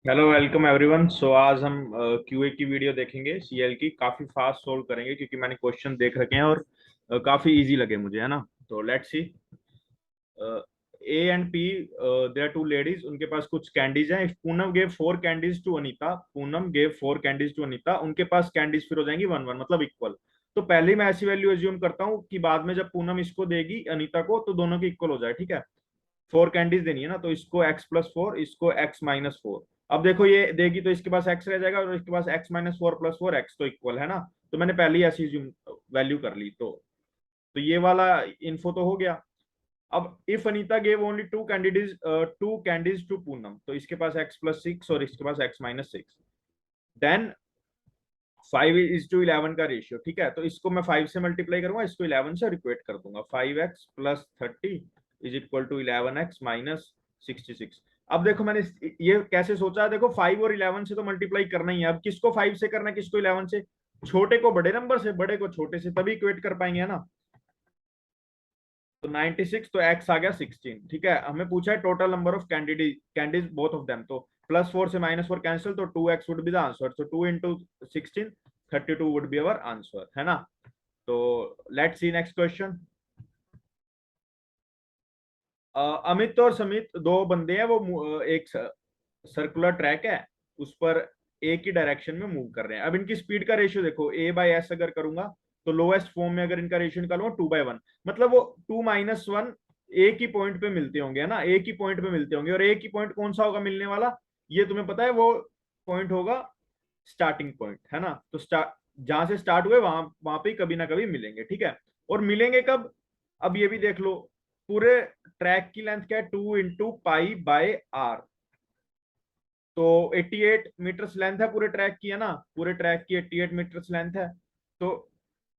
Hello welcome everyone. सो आज हम QA की वीडियो देखेंगे। सीएल की काफी फास्ट सोल्व करेंगे क्योंकि मैंने क्वेश्चन देख रखे हैं और काफी इजी लगे मुझे, है ना। तो let's see. A and P, they are two ladies, उनके पास कुछ कैंडीज हैं। Poonam gave four candies to Anita, Poonam gave four candies to Anita, उनके पास कैंडीज फिर हो जाएंगी वन वन, मतलब इक्वल। तो पहले ही मैं ऐसी वैल्यू एज्यूम करता हूँ कि बाद में जब पूनम इसको देगी अनीता को तो दोनों की इक्वल हो जाए, ठीक है। फोर कैंडीज देनी है ना, तो इसको एक्स प्लस फोर, इसको एक्स माइनस फोर। अब देखो ये देगी तो इसके पास एक्स रह जाएगा और इसके पास x minus four plus four, x तो इक्वल है ना। तो मैंने पहले ही ऐसी वैल्यू कर ली। तो ये वाला इन्फो तो हो गया। अब if Anita gave only two candies to Poonam, तो इसके पास एक्स प्लस सिक्स और इसके पास एक्स माइनस सिक्स। देन 5:11 का रेशियो, ठीक है। तो इसको मैं 5 से मल्टीप्लाई करूंगा, इसको 11 से रिक्वेट कर दूंगा। 5x+30 is equal to 11x-66। अब देखो मैंने ये कैसे सोचा है। देखो 5 और 11 से तो मल्टीप्लाई करना ही है। अब किसको 5 से करना है, किसको 11 से? छोटे को बड़े नंबर से, बड़े को छोटे से, तभी इक्वेट कर पाएंगे, है ना। तो 96, तो x आ गया 16, ठीक है। हमें पूछा है total number of candies both of them. तो +4 से -4 कैंसिल, तो 2x would be the answer. So 2 × 16, 32 would be our answer, है ना। तो let's C next question. Amit और समित दो बंदे हैं, वो एक सर्कुलर ट्रैक है, उस पर एक ही डायरेक्शन में मूव कर रहे हैं। अब इनकी स्पीड का रेशियो देखो, a/s अगर करूंगा तो लोएस्ट फॉर्म में अगर इनका रेशियो निकालूंगा 2/1, मतलब वो 2 - 1 एक ही पॉइंट पे मिलते होंगे, है ना। एक ही पॉइंट पे मिलते होंगे, और एक ही पॉइंट कौन सा होगा मिलने वाला, ये तुम्हें पता है। वो पॉइंट होगा स्टार्टिंग पॉइंट, है ना। तो स्टार्ट जहां से स्टार्ट हुए वहां वहां पे कभी ना कभी मिलेंगे, ठीक है। और मिलेंगे कब? अब ये भी देख लो। पूरे ट्रैक की लेंथ क्या है? 2 × π/r। तो 88 मीटर्स लेंथ है पूरे ट्रैक की, है ना। पूरे ट्रैक की 88 मीटर्स लेंथ है। तो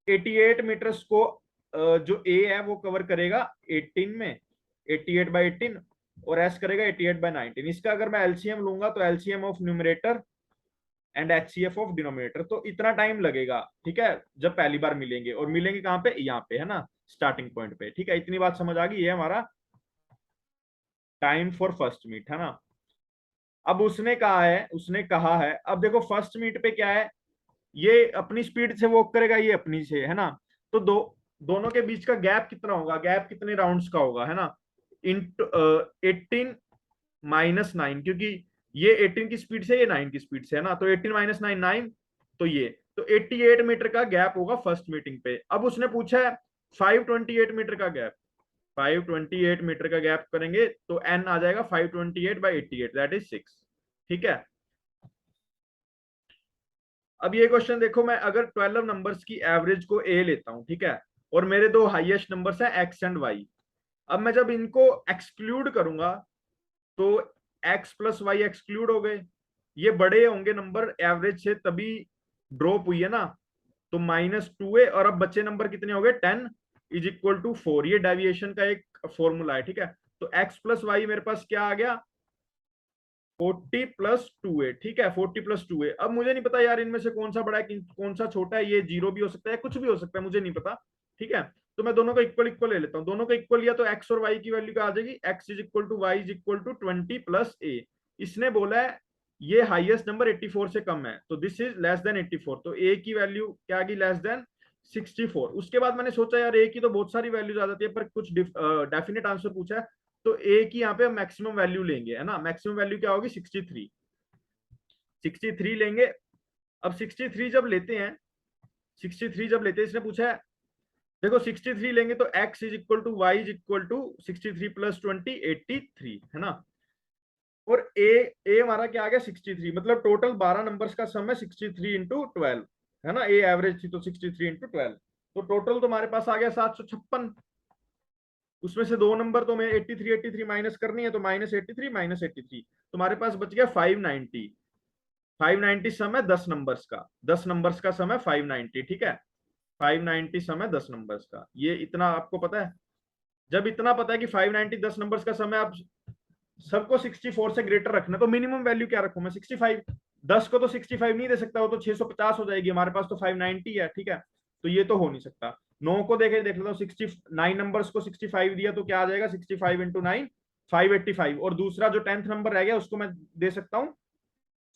88 मीटर्स को जो ए है वो कवर करेगा 18 में, 88/18, और एस करेगा 88/19। इसका अगर मैं एलसीएम लूंगा तो LCM of numerator and HCF of denominator, तो इतना टाइम लगेगा, ठीक है। जब पहली बार मिलेंगे, और मिलेंगे कहाँ पे? यहाँ पे, है ना, स्टार्टिंग पॉइंट पे, ठीक है। इतनी बात समझ आ गई? ये हमारा टाइम फॉर फर्स्ट मीट, है ना। अब उसने कहा है, अब देखो फर्स्ट मीट पे क्या है, ये अपनी स्पीड से वॉक करेगा, ये अपनी से, है ना। तो दोनों के बीच का गैप कितना होगा? गैप कितने राउंड्स का होगा, है ना। इंटू 18 - 9, क्योंकि ये 18 की स्पीड से, ये 9 की स्पीड से, है ना। तो 18 - 9, 9। तो ये, तो 88 मीटर का गैप होगा फर्स्ट मीटिंग पे। अब उसने पूछा है 528 मीटर का गैप। 528 मीटर का गैप करेंगे तो एन आ जाएगा 528/88, दैट इज 6, ठीक है। अब ये क्वेश्चन देखो, मैं अगर 12 नंबर्स की एवरेज को ए लेता हूं, ठीक है, और मेरे दो हाईएस्ट नंबर्स हैं एक्स एंड वाई। अब मैं जब इनको एक्सक्लूड करूंगा तो एक्स प्लस वाई एक्सक्लूड हो गए। ये बड़े होंगे नंबर एवरेज से, तभी ड्रॉप हुई है ना। तो -2 है, और अब बच्चे नंबर कितने हो गए? 10 इज इक्वल टू 4। ये डेविएशन का एक फॉर्मूला है, ठीक है। तो एक्स प्लस वाई मेरे पास क्या आ गया? 40+2 है, ठीक है। 40+2 है। अब मुझे नहीं पता यार इनमें से कौन सा बड़ा है कौन सा छोटा है। ये जीरो भी हो सकता है, कुछ भी हो सकता है, मुझे नहीं पता, ठीक है। तो मैं दोनों को इक्वल इक्वल ले लेता हूँ। दोनों को इक्वल लिया तो एक्स और वाई की वैल्यू क्या आ जाएगी? X is equal to y is equal to 20+a। इसने बोला है ये हाईएस्ट नंबर 84 से कम है, तो दिस इज लेस देन 84। तो ए की वैल्यू क्या आ गई? Less than 64। उसके बाद मैंने सोचा यार ए की तो बहुत सारी वैल्यूज आ जाती है, पर कुछ डेफिनेट आंसर पूछा है, तो ए की यहाँ पे मैक्सिमम वैल्यू लेंगे, है ना। मैक्सिमम वैल्यू क्या होगी? 63। 63 लेंगे। अब 63 जब लेते हैं, 63 जब लेते हैं, इसने पूछा है, देखो 63 लेंगे तो x is equal to y is equal to 63+20, 83, है ना। और ए हमारा क्या आ गया? 63, मतलब टोटल 12 नंबर्स का सम है 63 × 12, है ना। ए एवरेज थी तो 63 × 12, तो टोटल तुम्हारे पास आ गया 756। उसमें से दो नंबर तो मैं 83 83 माइनस करनी है, तो -83 -83, तुम्हारे पास बच गया 590। 590 सम है 10 नंबर्स का, 10 नंबर्स का सम है 590, ठीक है। 590 सम है 10 नंबर्स का, ये इतना आपको पता है। जब इतना पता है कि 590 10 नंबर्स का सम है, अब सबको 64 से ग्रेटर रखना, तो मिनिमम वैल्यू क्या रखूं मैं? 65। 10 को तो 65 नहीं दे सकता, वो तो 650 हो जाएगी। हमारे पास तो 590 है, ठीक है। तो ये तो हो नहीं सकता। 9 को देख लेता हूँ, 69 नंबर्स को 65 दिया तो क्या आ जाएगा? 65 × 9, 585। और दूसरा जो 10th नंबर रह गया उसको मैं दे सकता हूँ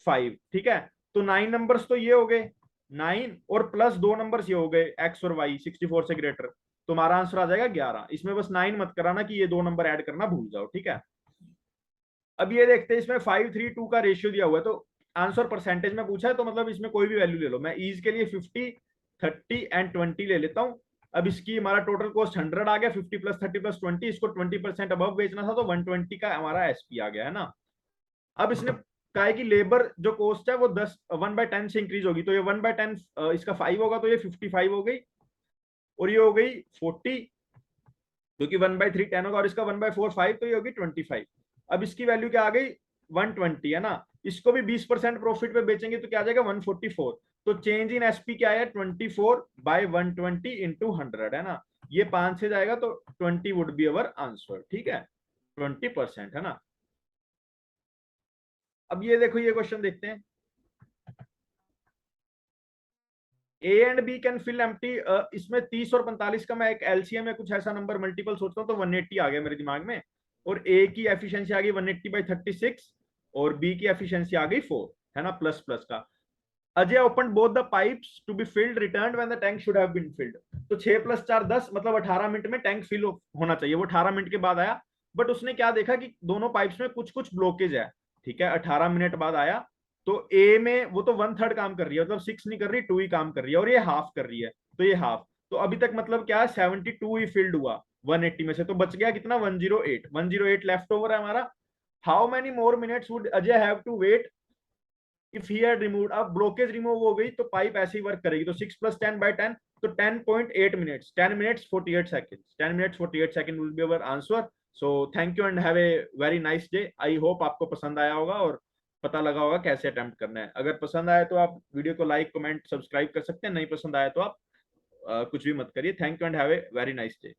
5, ठीक है। तो 9 नंबर्स तो ये हो गए 9 और प्लस 2 नंबर्स ये हो गए एक्स और वाई 64 से ग्रेटर। तुम्हारा आंसर आ जाएगा 11। इसमें बस 9 मत कराना कि ये 2 नंबर ऐड करना भूल जाओ, ठीक है। अब ये देखते हैं इसमें 5:3:2 का रेशियो दिया हुआ है, तो आंसर परसेंटेज में पूछा है तो मतलब इसमें कोई भी वैल्यू ले लो। मैं ईज के लिए 50, 30 एंड 20 ले लेता हूँ। अब इसकी हमारा टोटल कॉस्ट 100 आ गया, 50 + 30 + 20, इसको 20% अबव बेचना था तो 120 का हमारा एसपी आ गया है ना। अब इसने कहा है कि लेबर जो कॉस्ट है वो 1/10 से इंक्रीज होगी, तो ये 1/10 इसका 5 होगा तो ये 55 हो गई, और ये हो गई 40, क्योंकि 1/3 10 होगा, और इसका 1/4 5, तो ये होगी 25। अब इसकी वैल्यू क्या आ गई 120 है ना। इसको भी 20% प्रॉफिट पे बेचेंगे तो क्या आ जाएगा 144। तो चेंज इन एसपी क्या है 24/120 इंटू 100 है ना। ये 5 से जाएगा तो 20 वुड बी अवर आंसर, ठीक है, 20% है ना। अब ये देखो ये क्वेश्चन देखते हैं। A and B can fill empty, इसमें 30 और 45 का मैं एक एलसीएम या कुछ ऐसा नंबर मल्टीपल सोचता हूँ तो 180 आ गया मेरे दिमाग में। और ए की एफिशिएंसी आ गई 180/36 और बी की एफिशिएंसी आ गई 4, है ना, प्लस प्लस का। Ajay open both the pipes to be filled return when the tank should have been filled. तो 6 + 4 10, मतलब 18 मिनट में टैंक फिल होना चाहिए, वो 18 मिनट के बाद आया। बट उसने क्या देखा कि दोनों पाइप्स में कुछ कुछ ब्लॉकेज है, ठीक है, 18 मिनट बाद आया। तो ए में वो तो 1/3 काम कर रही है, मतलब 6 नहीं कर रही 2 ही काम कर रही है, और ये हाफ कर रही है, तो ये हाफ। तो अभी तक मतलब क्या है 72 ही फिल्ड हुआ 180 में से, तो बच गया कितना 108 लेफ्ट ओवर है हमारा। How many more minutes would Ajay have to wait if he had removed. अब ब्लॉकेज रिमूव हो गई तो पाइप ऐसे ही वर्क करेगी, तो 6 + 10/10, तो 10.8 minutes, 10 minutes 48 seconds, 10 minutes 48 second will be our answer. So thank you and have a very nice day. I hope आपको पसंद आया होगा और पता लगा होगा कैसे अटेम्प्ट करना है। अगर पसंद आया तो आप वीडियो को लाइक कमेंट सब्सक्राइब कर सकते हैं, नहीं पसंद आया तो आप कुछ भी मत करिए। Thank you and have a very nice day.